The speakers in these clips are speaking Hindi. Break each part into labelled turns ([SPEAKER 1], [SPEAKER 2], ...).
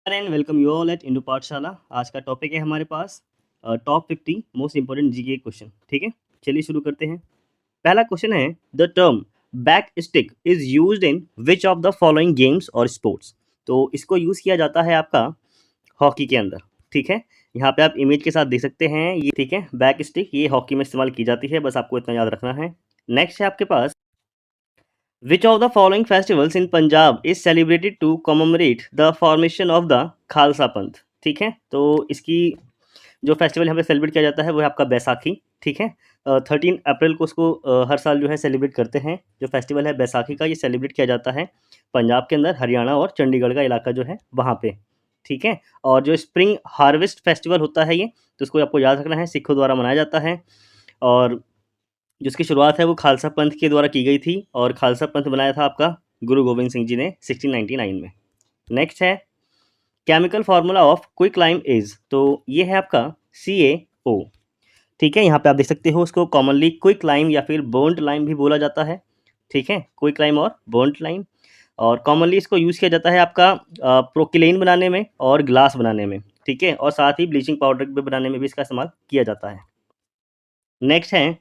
[SPEAKER 1] And welcome you all at Indu Pathshala. आज का टॉपिक है हमारे पास top 50 most important GK question. ठीक है, चलिए शुरू करते हैं। पहला क्वेश्चन है, the term back stick is used in which of the following games और स्पोर्ट्स। तो इसको यूज किया जाता है आपका हॉकी के अंदर। ठीक है, यहाँ पे आप इमेज के साथ देख सकते हैं ये। ठीक है, बैक स्टिक ये हॉकी में इस्तेमाल की जाती है, बस आपको इतना याद रखना है। नेक्स्ट है आपके पास, Which of the following festivals in Punjab is celebrated to commemorate the formation of the Khalsa पंथ। ठीक है, तो इसकी जो फेस्टिवल यहाँ पे सेलिब्रेट किया जाता है वो है आपका बैसाखी। ठीक है, 13 अप्रैल को उसको हर साल जो है सेलिब्रेट करते हैं। जो फेस्टिवल है बैसाखी का, ये सेलिब्रेट किया जाता है पंजाब के अंदर, हरियाणा और चंडीगढ़ का इलाका जो है वहाँ पे। ठीक है, और जो स्प्रिंग हार्वेस्ट फेस्टिवल होता है ये, तो उसको आपको याद रखना है, सिखों द्वारा मनाया जाता है। और जिसकी शुरुआत है वो खालसा पंथ के द्वारा की गई थी, और खालसा पंथ बनाया था आपका गुरु गोविंद सिंह जी ने 1699 में। नेक्स्ट है, chemical formula of quick lime is. तो ये है आपका CaO। ठीक है, यहाँ पे आप देख सकते हो, उसको कॉमनली क्विक लाइम या फिर बर्न्ट लाइम भी बोला जाता है। ठीक है, क्विक लाइम और बर्न्ट लाइम, और कॉमनली इसको यूज़ किया जाता है आपका प्रोकिलेन बनाने में और ग्लास बनाने में। ठीक है, और साथ ही ब्लीचिंग पाउडर भी बनाने में भी इसका इस्तेमाल किया जाता है। नेक्स्ट है,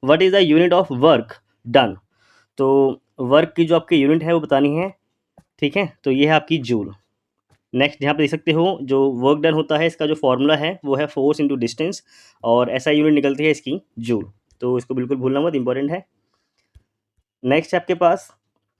[SPEAKER 1] what is the unit of work done. तो वर्क की जो आपकी यूनिट है वो बतानी है। ठीक है, तो ये है आपकी जूल। नेक्स्ट यहाँ पे देख सकते हो, जो वर्क डन होता है इसका जो फॉर्मूला है वो है फोर्स इंटू डिस्टेंस, और ऐसा यूनिट निकलती है इसकी जूल। तो इसको बिल्कुल भूलना मत, इंपॉर्टेंट है। नेक्स्ट है आपके पास,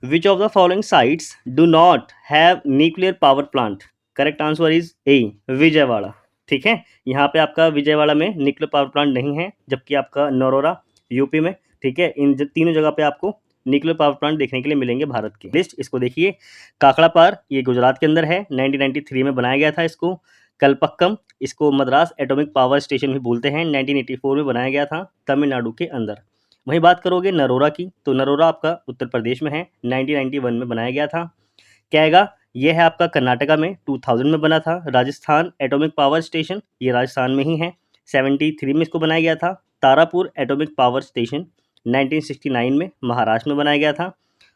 [SPEAKER 1] which of the following sites do not have nuclear power plant. Correct answer is A, Vijayawada. ठीक है, यहाँ पे आपका विजयवाड़ा में न्यूक्लियर पावर प्लांट नहीं है, जबकि आपका नरोरा यूपी में। ठीक है, इन तीनों जगह पे आपको न्यूक्लियर पावर प्लांट देखने के लिए मिलेंगे भारत की लिस्ट। इसको देखिए, काकड़ा पार ये गुजरात के अंदर है, 1993 में बनाया गया था इसको। कलपक्कम, इसको मद्रास एटॉमिक पावर स्टेशन भी बोलते हैं, 1984 में बनाया गया था तमिलनाडु के अंदर। वहीं बात करोगे नरोरा की, तो नरोरा आपका उत्तर प्रदेश में है, 1991 में बनाया गया था। कैगा ये है आपका कर्नाटका में, 2000 में बना था। राजस्थान एटॉमिक पावर स्टेशन ये राजस्थान में ही है, 73 में इसको बनाया गया था। तारापुर एटॉमिक पावर स्टेशन 1969 में महाराष्ट्र में बनाया गया था।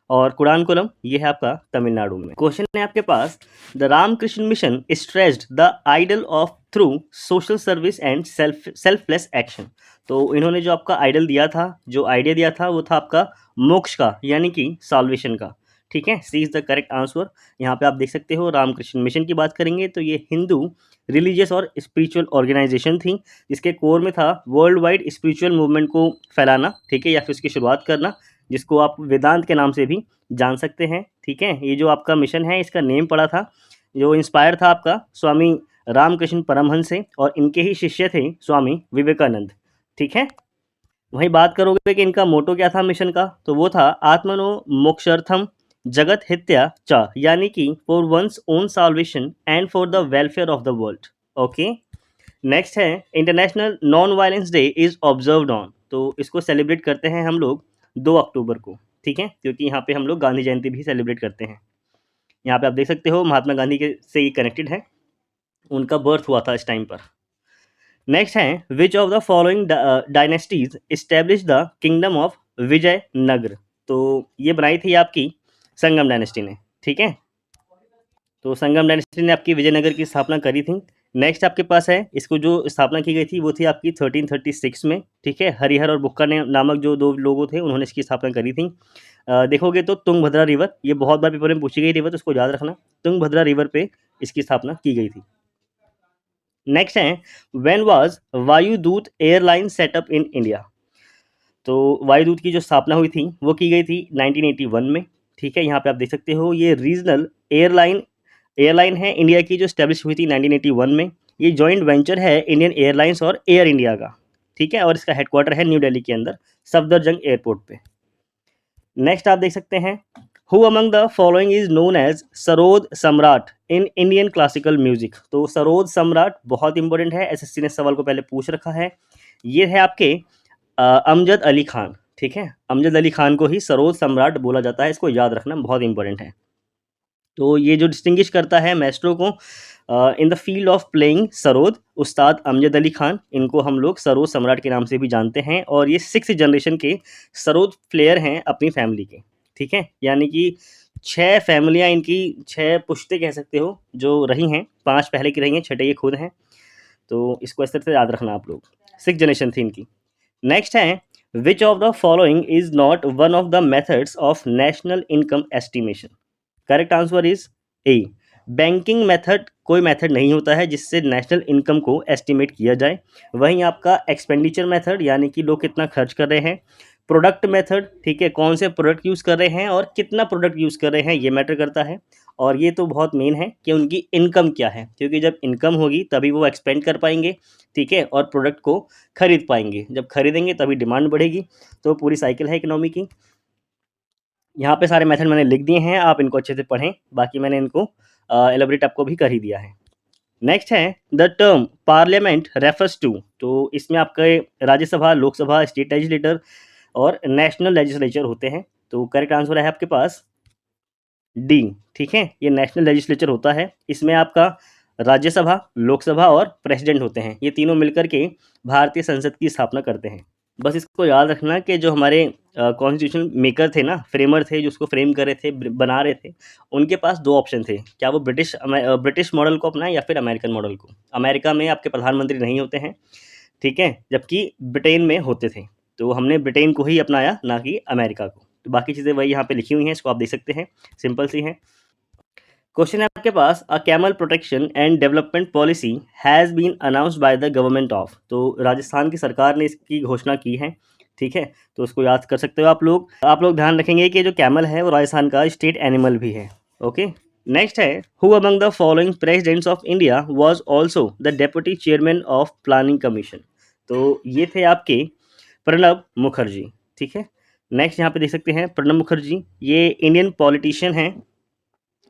[SPEAKER 1] और कुडानकुलम ये है आपका तमिलनाडु में। क्वेश्चन है आपके पास, the Ramakrishna mission stressed the ideal of through social service and selfless action. तो इन्होंने जो आपका आइडल दिया था, जो आइडिया दिया था, वो था आपका मोक्ष का, यानी कि साल्वेशन का। ठीक है, सी इज द करेक्ट आंसर। यहाँ पे आप देख सकते हो, रामकृष्ण मिशन की बात करेंगे तो ये हिंदू रिलीजियस और स्पिरिचुअल ऑर्गेनाइजेशन थी, जिसके कोर में था वर्ल्ड वाइड स्पिरिचुअल मूवमेंट को फैलाना। ठीक है, या फिर उसकी शुरुआत करना, जिसको आप वेदांत के नाम से भी जान सकते हैं। ठीक है, ये जो आपका मिशन है इसका नेम पड़ा था, जो इंस्पायर था आपका स्वामी रामकृष्ण परमहंस से, और इनके ही शिष्य थे स्वामी विवेकानंद। ठीक है, वहीं बात करोगे कि इनका मोटो क्या था मिशन का, तो वो था आत्मनो मोक्षर्थम जगत हित्या च, यानी कि for one's own salvation and for the welfare of the world. Okay, next है, international non violence day is observed on. तो इसको सेलिब्रेट करते हैं हम लोग 2 अक्टूबर को। ठीक है, क्योंकि यहाँ पे हम लोग गांधी जयंती भी सेलिब्रेट करते हैं। यहाँ पे आप देख सकते हो, महात्मा गांधी के से ही कनेक्टेड है, उनका बर्थ हुआ था इस टाइम पर। नेक्स्ट है, which of the following dynasties establish the kingdom of Vijayanagar. तो ये बनाई थी आपकी संगम डायनेस्टी ने। ठीक है, तो संगम डायनेस्टी ने आपकी विजयनगर की स्थापना करी थी। नेक्स्ट आपके पास है, इसको जो स्थापना की गई थी वो थी आपकी 1336 में। ठीक है, हरिहर और बुक्का ने नामक जो 2 लोगों थे, उन्होंने इसकी स्थापना करी थी। देखोगे तो तुंगभद्रा रिवर, ये बहुत बार पेपर में पूछी गई रिवर, तो उसको याद रखना, तुंगभद्रा रिवर पे इसकी स्थापना की गई थी। नेक्स्ट है, when was Vayudoot airline setup in India. तो वायुदूत की जो स्थापना हुई थी वो की गई थी 1981 में। ठीक है, यहाँ पे आप देख सकते हो, ये रीजनल एयरलाइन है इंडिया की, जो स्टैब्लिश हुई थी 1981 में। ये जॉइंट वेंचर है इंडियन एयरलाइंस और एयर इंडिया का। ठीक है, और इसका हेडक्वार्टर है न्यू दिल्ली के अंदर, सफदरजंग एयरपोर्ट पे। नेक्स्ट आप देख सकते हैं, who among the following is known as sarod सम्राट इन इंडियन क्लासिकल म्यूजिक। तो सरोद सम्राट बहुत इंपॉर्टेंट है, एसएससी ने सवाल को पहले पूछ रखा है। ये है आपके अमजद अली खान। ठीक है, अमजद अली खान को ही सरोद सम्राट बोला जाता है, इसको याद रखना बहुत इंपॉर्टेंट है। तो ये जो डिस्टिंग्विश करता है मैस्ट्रो को in the field of playing sarod, उस्ताद अमजद अली खान, इनको हम लोग सरोद सम्राट के नाम से भी जानते हैं, और ये 6th जनरेशन के सरोद प्लेयर हैं अपनी फैमिली के। ठीक है, यानी कि 6 फैमिलियाँ इनकी 6 पुश्तें कह सकते हो जो रही हैं, 5 पहले की रही हैं, छठे ये खुद हैं। तो इसको इस तरह से याद रखना आप लोग। 6 जनरेशन थी इनकी। नेक्स्ट है, which of the following is not one of the methods of national income estimation? Correct answer is A, banking method कोई मेथड नहीं होता है जिससे नेशनल इनकम को एस्टिमेट किया जाए। वहीं आपका एक्सपेंडिचर मेथड यानी कि लोग कितना खर्च कर रहे हैं, प्रोडक्ट मेथड, ठीक है, कौन से प्रोडक्ट यूज़ कर रहे हैं और कितना प्रोडक्ट यूज़ कर रहे हैं ये मैटर करता है। और ये तो बहुत मेन है कि उनकी इनकम क्या है, क्योंकि जब इनकम होगी तभी वो एक्सपेंड कर पाएंगे, ठीक है, और प्रोडक्ट को खरीद पाएंगे। जब खरीदेंगे तभी डिमांड बढ़ेगी। तो पूरी साइकिल है इकोनॉमी की। यहाँ पे सारे मेथड मैंने लिख दिए हैं, आप इनको अच्छे से पढ़ें। बाकी मैंने इनको एलेबोरेट आपको भी कर ही दिया है। नेक्स्ट है, the term parliament refers to, तो इसमें आपके राज्यसभा, लोकसभा, स्टेट लेजिस्लेटर और नेशनल लेजिस्लेचर होते हैं। तो करेक्ट आंसर है आपके पास डी, ठीक है, ये नेशनल लेजिस्लेचर होता है। इसमें आपका राज्यसभा, लोकसभा और प्रेसिडेंट होते हैं। ये तीनों मिलकर के भारतीय संसद की स्थापना करते हैं। बस इसको याद रखना कि जो हमारे कॉन्स्टिट्यूशन मेकर थे ना, फ्रेमर थे, जो उसको फ्रेम कर रहे थे, बना रहे थे, उनके पास 2 ऑप्शन थे। क्या वो ब्रिटिश मॉडल को अपनाएं या फिर अमेरिकन मॉडल को। अमेरिका में आपके प्रधानमंत्री नहीं होते हैं, ठीक है, जबकि ब्रिटेन में होते थे। तो हमने ब्रिटेन को ही अपनाया, ना कि अमेरिका को। तो बाकी चीज़ें वही यहाँ पे लिखी हुई हैं, इसको आप देख सकते हैं, सिंपल सी हैं। क्वेश्चन है आपके पास, a camel protection and development policy has been announced by the government of, तो राजस्थान की सरकार ने इसकी घोषणा की है, ठीक है। तो उसको याद कर सकते हो आप लोग। ध्यान रखेंगे कि जो कैमल है वो राजस्थान का स्टेट एनिमल भी है। ओके, नेक्स्ट है, who among the following presidents of India was also the deputy chairman of planning commission? तो ये थे आपके प्रणब मुखर्जी, ठीक है। नेक्स्ट यहाँ पे देख सकते हैं प्रणब मुखर्जी, ये इंडियन पॉलिटिशियन हैं,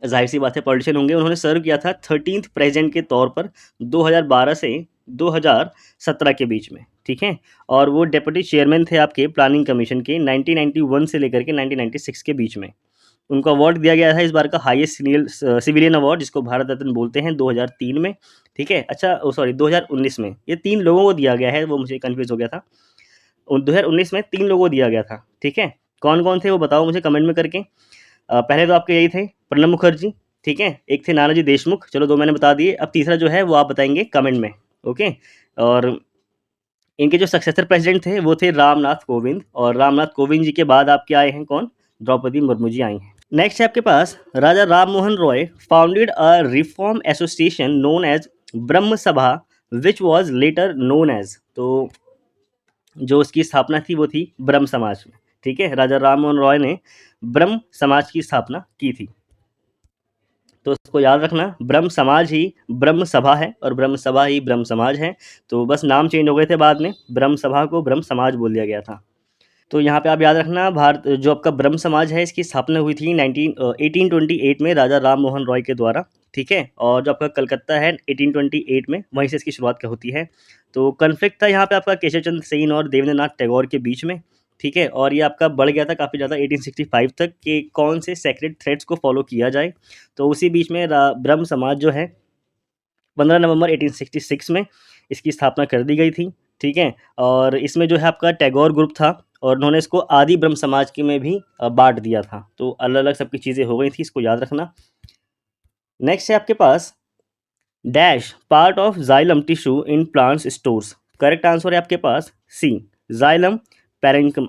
[SPEAKER 1] जाहिर सी बात है पॉलिटिशियन होंगे। उन्होंने सर्व किया था 13th प्रेसिडेंट के तौर पर 2012 से 2017 के बीच में, ठीक है। और वो डेप्यूटी चेयरमैन थे आपके प्लानिंग कमीशन के 1991 से लेकर के 1996 के बीच में। उनको अवार्ड दिया गया था इस बार का हाईएस्ट सिविलियन अवार्ड, जिसको भारत रत्न बोलते हैं, 2003 में, ठीक है। अच्छा, सॉरी 2019 में। ये 3 लोगों को दिया गया है, वो मुझे कन्फ्यूज़ हो गया था। 2019 में 3 लोगों को दिया गया था, ठीक है। कौन-कौन थे वो बताओ मुझे कमेंट में करके। पहले तो आपके यही थे प्रणब मुखर्जी, ठीक है, एक थे नानाजी देशमुख, चलो 2 मैंने बता दिए। अब तीसरा जो है वो आप बताएंगे कमेंट में, ओके। और इनके जो सक्सेसर प्रेसिडेंट थे वो थे रामनाथ कोविंद, और रामनाथ कोविंद जी के बाद आपके आए हैं कौन? द्रौपदी मुर्मू जी आई हैं। नेक्स्ट है आपके पास, Raja Ram Mohan Roy founded a reform association known as Brahma Sabha which was later known as, तो जो उसकी स्थापना थी वो थी ब्रह्म समाज में, ठीक है। राजा राम मोहन रॉय ने ब्रह्म समाज की स्थापना की थी। तो उसको याद रखना, ब्रह्म समाज ही ब्रह्म सभा है और ब्रह्म सभा ही ब्रह्म समाज है। तो बस नाम चेंज हो गए थे बाद में, ब्रह्म सभा को ब्रह्म समाज बोल दिया गया था। तो यहाँ पे आप याद रखना, भारत जो आपका ब्रह्म समाज है इसकी स्थापना हुई थी 1828 में राजा राम मोहन रॉय के द्वारा, ठीक है। और जो आपका कलकत्ता है 1828 में, वहीं से इसकी शुरुआत का होती है। तो कन्फ्लिक्ट था यहाँ पे आपका केशव चंद्र सेन और देवेंद्रनाथ टैगोर के बीच में, ठीक है। और ये आपका बढ़ गया था काफ़ी ज़्यादा 1865 तक कि कौन से सेक्रेड थ्रेड्स को फॉलो किया जाए। तो उसी बीच में ब्रह्म समाज जो है 15 नवंबर 1866 में इसकी स्थापना कर दी गई थी, ठीक है। और इसमें जो है आपका टैगोर ग्रुप था और उन्होंने इसको आदि ब्रह्म समाज के में भी बांट दिया था। तो अलग अलग सबकी चीज़ें हो गई थी, इसको याद रखना। नेक्स्ट है आपके पास, dash part of xylem tissue in plants stores. Correct answer है आपके पास सी, जाइलम पैरेंकम।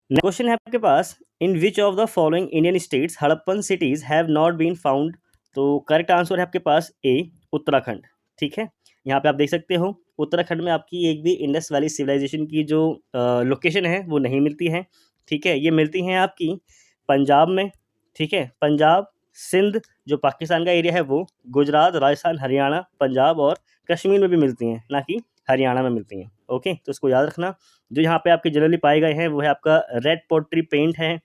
[SPEAKER 1] क्वेश्चन है आपके पास, in which of the following Indian states Harappan cities have not been found? तो करेक्ट आंसर है आपके पास ए, उत्तराखंड, ठीक है। यहाँ पे आप देख सकते हो उत्तराखंड में आपकी एक भी इंडस वैली सिविलाइजेशन की जो लोकेशन है वो नहीं मिलती है, ठीक है। ये मिलती हैं आपकी पंजाब में, ठीक है, पंजाब, सिंध जो पाकिस्तान का एरिया है वो, गुजरात, राजस्थान, हरियाणा, पंजाब और कश्मीर में भी मिलती हैं, ना कि हरियाणा में मिलती हैं, ओके। तो इसको याद रखना। जो यहाँ पे आपके जनरली पाए गए हैं वो है आपका रेड पॉटरी पेंट है,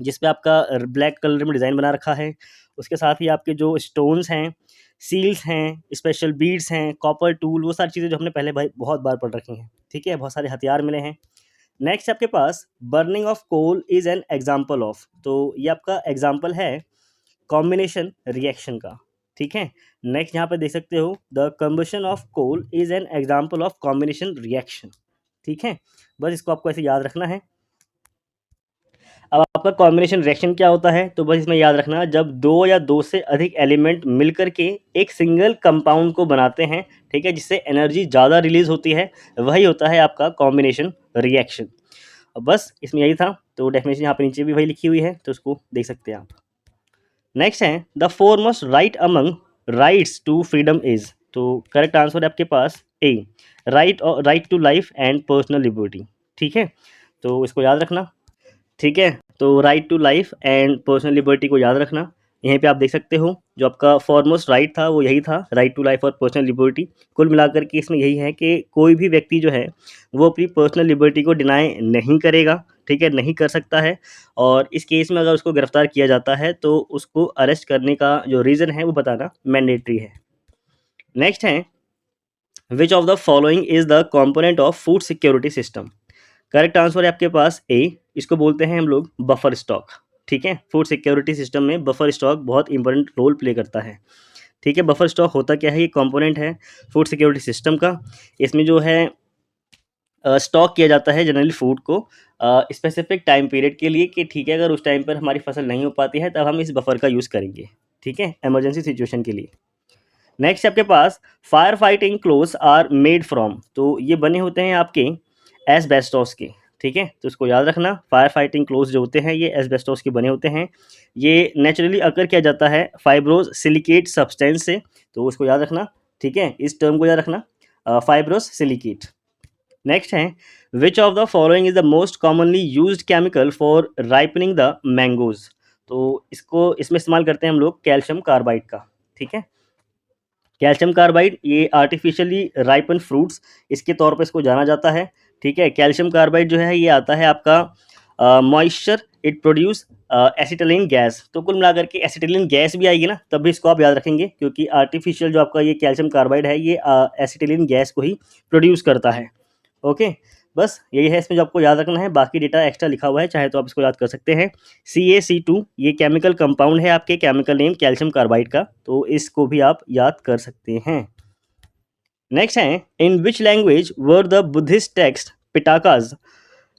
[SPEAKER 1] जिस पे आपका ब्लैक कलर में डिज़ाइन बना रखा है। उसके साथ ही आपके जो स्टोन्स हैं, सील्स हैं, स्पेशल बीड्स हैं, कॉपर टूल, वो सारी चीज़ें जो हमने पहले भाई बहुत बार पढ़ रखी हैं, ठीक है। बहुत सारे हथियार मिले हैं। नेक्स्ट आपके पास, burning of coal is an example of, तो ये आपका एग्जाम्पल है कॉम्बिनेशन रिएक्शन का, ठीक है। नेक्स्ट यहाँ पे देख सकते हो, the combustion of coal is an example of combination reaction, ठीक है। बस इसको आपको ऐसे याद रखना है। अब आपका कॉम्बिनेशन रिएक्शन क्या होता है, तो बस इसमें याद रखना, जब दो या दो से अधिक एलिमेंट मिलकर के एक सिंगल कंपाउंड को बनाते हैं, ठीक है, जिससे एनर्जी ज़्यादा रिलीज होती है, वही होता है आपका कॉम्बिनेशन रिएक्शन। अब बस इसमें यही था, तो डेफिनेशन यहाँ पे नीचे भी वही लिखी हुई है, तो उसको देख सकते हैं आप। नेक्स्ट है the foremost right among rights to freedom is, तो करेक्ट आंसर है आपके पास A, right to life and personal liberty. ठीक है, तो इसको याद रखना। ठीक है, तो right to life and personal liberty को याद रखना। यहीं पे आप देख सकते हो जो आपका फॉरमोस्ट राइट था वो यही था, राइट टू लाइफ और पर्सनल लिबर्टी। कुल मिलाकर के इसमें यही है कि कोई भी व्यक्ति जो है वो अपनी पर्सनल लिबर्टी को डिनाई नहीं करेगा, ठीक है, नहीं कर सकता है। और इस केस में अगर उसको गिरफ्तार किया जाता है तो उसको अरेस्ट करने का जो रीज़न है वो बताना मैंडेटरी है। नेक्स्ट है which of the following is the component of food security system. Correct answer है आपके पास ए, इसको बोलते हैं हम लोग बफर स्टॉक। ठीक है, फूड सिक्योरिटी सिस्टम में बफर स्टॉक बहुत इंपॉर्टेंट रोल प्ले करता है। ठीक है, बफर स्टॉक होता क्या है, ये कंपोनेंट है फूड सिक्योरिटी सिस्टम का। इसमें जो है स्टॉक किया जाता है जनरली फूड को स्पेसिफिक टाइम पीरियड के लिए, कि ठीक है अगर उस टाइम पर हमारी फसल नहीं हो पाती है तब हम इस बफर का यूज़ करेंगे, ठीक है, इमरजेंसी सिचुएशन के लिए। नेक्स्ट आपके पास fire fighting clothes are made from, तो ये बने होते हैं आपके एस्बेस्टोस के। ठीक है, तो इसको याद रखना, फायर फाइटिंग क्लोथ्स जो होते हैं ये एस्बेस्टोस के बने होते हैं। ये नेचुरली अकर किया जाता है फाइब्रोस सिलिकेट सब्सटेंस से, तो उसको याद रखना। ठीक है, इस टर्म को याद रखना, फाइब्रोस सिलिकेट। नेक्स्ट है which of the following is the most commonly used chemical for ripening the mangoes, तो इसको इसमें इस्तेमाल करते हैं हम लोग कैल्शियम कार्बाइड का। ठीक है, कैल्शियम कार्बाइड ये आर्टिफिशियली राइपन फ्रूट्स इसके तौर पर इसको जाना जाता है। ठीक है, कैल्शियम कार्बाइड जो है ये आता है आपका moisture, it produce acetylene gas, तो कुल मिलाकर के एसिटिलीन गैस भी आएगी ना, तब भी इसको आप याद रखेंगे, क्योंकि आर्टिफिशियल जो आपका ये कैल्शियम कार्बाइड है ये एसिटिलीन गैस को ही प्रोड्यूस करता है। ओके, बस यही है इसमें जो आपको याद रखना है, बाकी डेटा एक्स्ट्रा लिखा हुआ है, चाहे तो आप इसको याद कर सकते हैं। CaC2 ये केमिकल कंपाउंड है आपके केमिकल नेम कैल्शियम कार्बाइड का, तो इसको भी आप याद कर सकते हैं। नेक्स्ट है in which language were the Buddhist text pitakas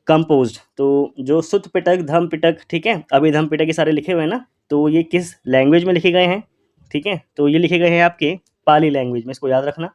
[SPEAKER 1] composed, तो जो सुत पिटक धम पिटक, ठीक है, अभिधम पिटक ये सारे लिखे हुए हैं ना, तो ये किस लैंग्वेज में लिखे गए हैं। ठीक है, तो ये लिखे गए हैं आपके पाली लैंग्वेज में, इसको याद रखना।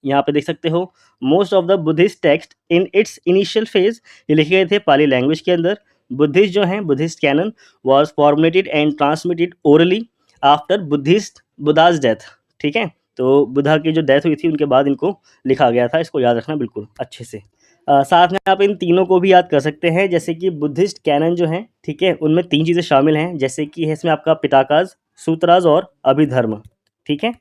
[SPEAKER 1] यहाँ पे देख सकते हो most of the Buddhist text in its initial phase ये लिखे गए थे पाली लैंग्वेज के अंदर। बुद्धिस्ट जो हैं Buddhist canon was formulated and transmitted orally after Buddha's death. ठीक है, तो बुद्धा की जो डेथ हुई थी उनके बाद इनको लिखा गया था, इसको याद रखना बिल्कुल अच्छे से। साथ में आप इन तीनों को भी याद कर सकते हैं, जैसे कि बुद्धिस्ट कैनन जो हैं, ठीक है, उनमें 3 चीज़ें शामिल हैं, जैसे कि है इसमें आपका पिटाकाज, सूत्राज और अभिधर्म। ठीक है,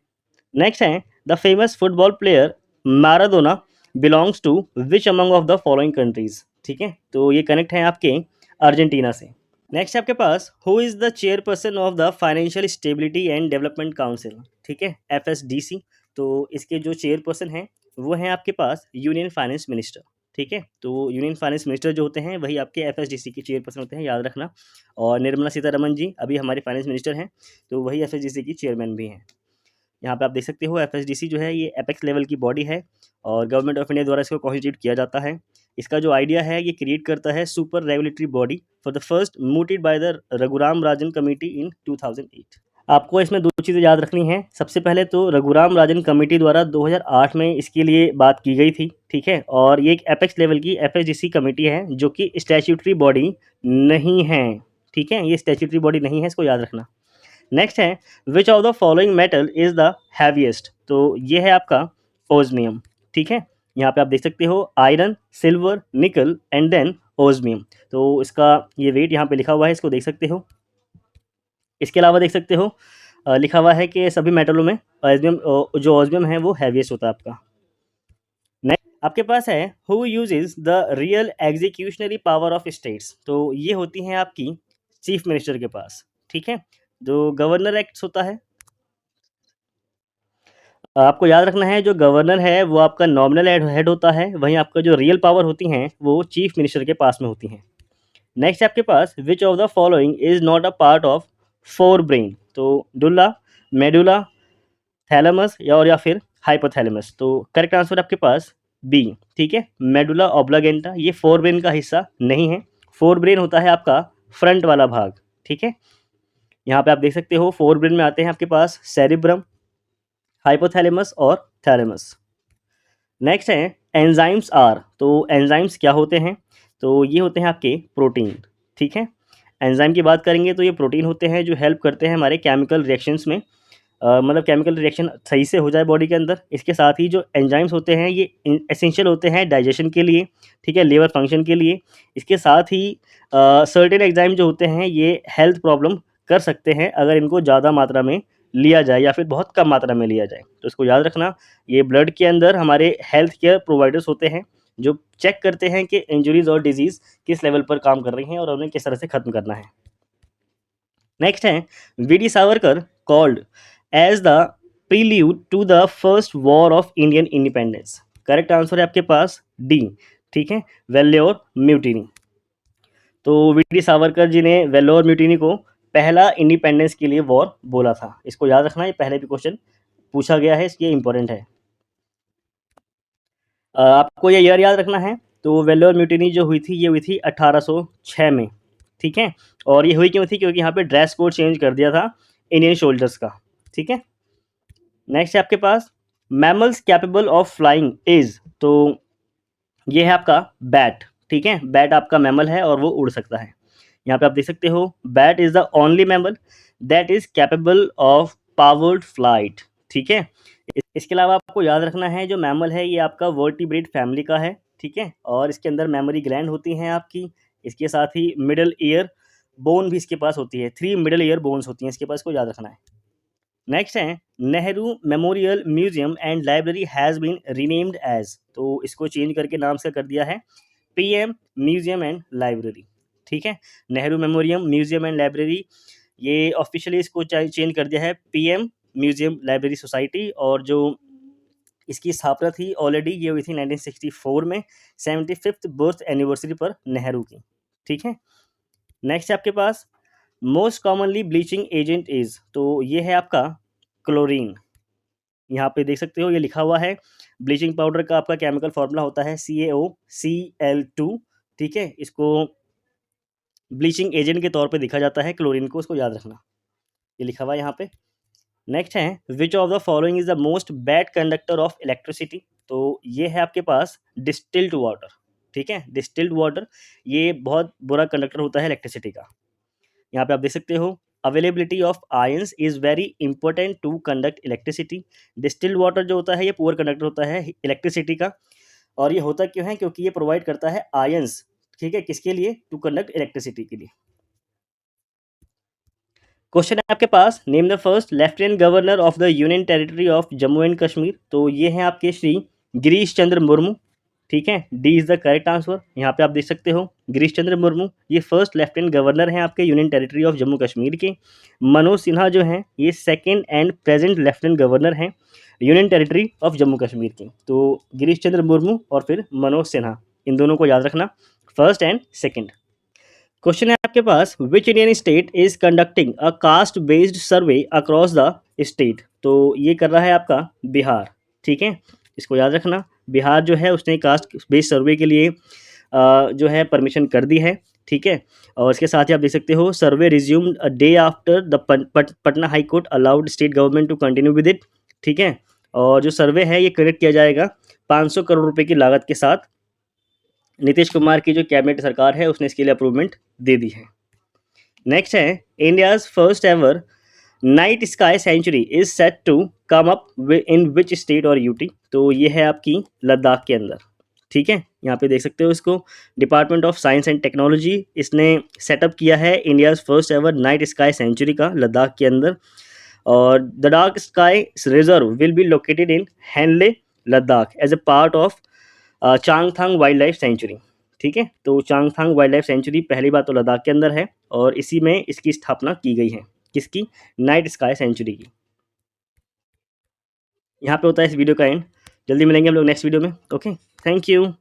[SPEAKER 1] नेक्स्ट है the famous football player Maradona belongs to which among of the following countries. ठीक है, तो ये कनेक्ट है आपके अर्जेंटीना से। नेक्स्ट आपके पास who is the chairperson of the financial stability and development council. ठीक है, FSDC, तो इसके जो चेयरपर्सन हैं वो हैं आपके पास यूनियन फाइनेंस मिनिस्टर। ठीक है, तो यूनियन फाइनेंस मिनिस्टर जो होते हैं वही आपके FSDC के चेयरपर्सन होते हैं, याद रखना। और निर्मला सीतारमन जी अभी हमारे फाइनेंस मिनिस्टर हैं, तो वही FSDC की चेयरमैन भी हैं। यहाँ पे आप देख सकते हो FSDC जो है ये एपेक्स लेवल की बॉडी है और गवर्नमेंट ऑफ इंडिया द्वारा इसको कॉन्स्टिट्यूट किया जाता है। इसका जो आइडिया है ये क्रिएट करता है super regulatory body for the first mooted by the Raghuram Rajan committee in 2008। आपको इसमें 2 चीज़ें याद रखनी हैं। सबसे पहले तो रघुराम राजन कमेटी द्वारा 2008 में इसके लिए बात की गई थी, ठीक है, और ये एक एपेक्स लेवल की FSDC कमेटी है जो कि स्टैट्यूटरी बॉडी नहीं है। ठीक है, ये स्टैट्यूटरी बॉडी नहीं है, इसको याद रखना। नेक्स्ट है which of the following metal is the heaviest, तो ये है आपका ओस्मियम। ठीक है, यहाँ पे आप देख सकते हो iron, silver, nickel and then osmium, तो इसका ये वेट यहाँ पे लिखा हुआ है, इसको देख सकते हो। इसके अलावा देख सकते हो लिखा हुआ है कि सभी मेटलों में ओस्मियम जो ओस्मियम है वो हैवीएस्ट होता है आपका। नेक्स्ट आपके पास है who uses the real executionary power of states, तो ये होती हैं आपकी चीफ मिनिस्टर के पास। ठीक है, जो गवर्नर एक्ट्स होता है आपको याद रखना है, जो गवर्नर है वो आपका नॉमिनल हेड होता है, वहीं आपका जो रियल पावर होती हैं वो चीफ मिनिस्टर के पास में होती हैं। नेक्स्ट आपके पास which of the following is not a part of forebrain, तो डुल्ला, मेडुला, थैलेमस या फिर हाइपोथैलेमस, तो करेक्ट आंसर आपके पास बी। ठीक है, मेडुला ऑब्लागेंटा ये फोर ब्रेन का हिस्सा नहीं है, फोर ब्रेन होता है आपका फ्रंट वाला भाग, ठीक है। यहाँ पे आप देख सकते हो फोर ब्रेन में आते हैं आपके पास सेरिब्रम, हाइपोथैलेमस और थैलेमस। नेक्स्ट है एंजाइम्स आर। तो एंजाइम्स क्या होते हैं? तो ये होते हैं आपके प्रोटीन, ठीक है। एंजाइम की बात करेंगे तो ये प्रोटीन होते हैं जो हेल्प करते हैं हमारे केमिकल रिएक्शंस में, मतलब केमिकल रिएक्शन सही से हो जाए बॉडी के अंदर। इसके साथ ही जो एंजाइम्स होते हैं ये एसेंशियल होते हैं डाइजेशन के लिए, ठीक है, लीवर फंक्शन के लिए। इसके साथ ही सर्टेन एंजाइम जो होते हैं ये हेल्थ प्रॉब्लम कर सकते हैं अगर इनको ज़्यादा मात्रा में लिया जाए या फिर बहुत कम मात्रा में लिया जाए। तो इसको याद रखना, ये ब्लड के अंदर हमारे हेल्थ केयर प्रोवाइडर्स होते हैं जो चेक करते हैं कि इंजरीज और डिजीज़ किस लेवल पर काम कर रही हैं और उन्हें किस तरह से ख़त्म करना है। नेक्स्ट है VD Savarkar called as the prelude to the first war of Indian independence. Correct answer है आपके पास डी, ठीक है, वेल्योर म्यूटिनी। तो वीडी सावरकर जी ने वेल्लोर म्यूटिनी को पहला इंडिपेंडेंस के लिए वॉर बोला था। इसको याद रखना, ये पहले भी क्वेश्चन पूछा गया है, इसलिए इंपॉर्टेंट है। आपको ये ईयर याद रखना है। तो वेल्लोर म्यूटिनी जो हुई थी ये हुई थी 1806 में, ठीक है। और ये हुई क्यों थी? क्योंकि यहाँ पे ड्रेस कोड चेंज कर दिया था इंडियन सोल्जर्स का, ठीक है। नेक्स्ट है आपके पास mammals capable of flying is. तो ये है आपका बैट, ठीक है। बैट आपका मैमल है और वो उड़ सकता है। यहाँ पे आप देख सकते हो bat is the only mammal that is capable of powered flight, ठीक है। इसके अलावा आपको याद रखना है जो मैमल है ये आपका वर्टिब्रेट फैमिली का है, ठीक है। और इसके अंदर मेमोरी ग्लैंड होती हैं आपकी। इसके साथ ही मिडल ईयर बोन भी इसके पास होती है, 3 मिडल ईयर बोन्स होती हैं इसके पास, इसको याद रखना है। नेक्स्ट है Nehru memorial museum and library has been renamed as. तो इसको चेंज करके नाम से कर दिया है पीएम म्यूजियम एंड लाइब्रेरी, ठीक है। Nehru memoriam museum and library ये ऑफिशियली इसको चेंज कर दिया है पीएम म्यूजियम लाइब्रेरी सोसाइटी। और जो इसकी स्थापना थी ऑलरेडी ये हुई थी 1964 में 75th बर्थ एनिवर्सरी पर नेहरू की, ठीक है। नेक्स्ट है आपके पास most commonly bleaching agent is. तो ये है आपका क्लोरीन। यहाँ पे देख सकते हो ये लिखा हुआ है ब्लीचिंग पाउडर का आपका केमिकल फॉर्मूला होता है CaOCl2, ठीक है। इसको ब्लीचिंग एजेंट के तौर पे देखा जाता है क्लोरीन को, इसको याद रखना, ये लिखा हुआ है यहाँ पे। नेक्स्ट है which of the following is the most bad conductor of electricity. तो ये है आपके पास डिस्टिल्ड वाटर, ठीक है। डिस्टिल्ड वाटर ये बहुत बुरा कंडक्टर होता है इलेक्ट्रिसिटी का। यहाँ पे आप देख सकते हो availability of ions is very important to conduct electricity. Distilled water जो होता है ये पुअर कंडक्टर होता है इलेक्ट्रिसिटी का। और ये होता क्यों है? क्योंकि ये प्रोवाइड करता है आयंस, ठीक है, किसके लिए? टू कंडक्ट इलेक्ट्रिसिटी के लिए। क्वेश्चन है आपके पास name the first lieutenant governor of the union territory of Jammu and Kashmir. तो ये हैं आपके श्री गिरीश चंद्र मुर्मू, ठीक है। D is the correct answer. यहाँ पे आप देख सकते हो गिरीश चंद्र मुर्मू ये फर्स्ट लेफ्टिनेंट गवर्नर हैं आपके union territory of Jammu Kashmir के। मनोज सिन्हा जो हैं ये second and present lieutenant governor हैं union territory of Jammu Kashmir की। तो गिरीश चंद्र मुर्मू और फिर मनोज सिन्हा, इन दोनों को याद रखना, फर्स्ट एंड सेकेंड। क्वेश्चन है आपके पास which Indian state is conducting a caste based survey across the state. तो ये कर रहा है आपका बिहार, ठीक है। इसको याद रखना, बिहार जो है उसने कास्ट बेस्ड सर्वे के लिए जो है परमिशन कर दी है, ठीक है। और इसके साथ ही आप देख सकते हो survey resumed a day after the Patna high court allowed state government to continue with it, ठीक है। और जो सर्वे है ये कंडक्ट किया जाएगा 500 करोड़ रुपए की लागत के साथ। नीतीश कुमार की जो कैबिनेट सरकार है उसने इसके लिए अप्रूवमेंट दे दी है। नेक्स्ट है India's first ever night sky sanctuary is set to come up in which state और यूटी। तो ये है आपकी लद्दाख के अंदर, ठीक है। यहाँ पे देख सकते हो इसको department of science and technology इसने सेटअप किया है India's first ever night sky sanctuary का लद्दाख के अंदर। और the dark sky reserve will be located in Hanle Ladakh as a part of Changthang wildlife sanctuary, ठीक है। तो चांगथांग वाइल्ड लाइफ सेंचुरी पहली बात तो लद्दाख के अंदर है और इसी में इसकी स्थापना की गई है, किसकी? नाइट स्काई सेंचुरी की। यहाँ पे होता है इस वीडियो का एंड। जल्दी मिलेंगे हम लोग नेक्स्ट वीडियो में। Okay, thank you.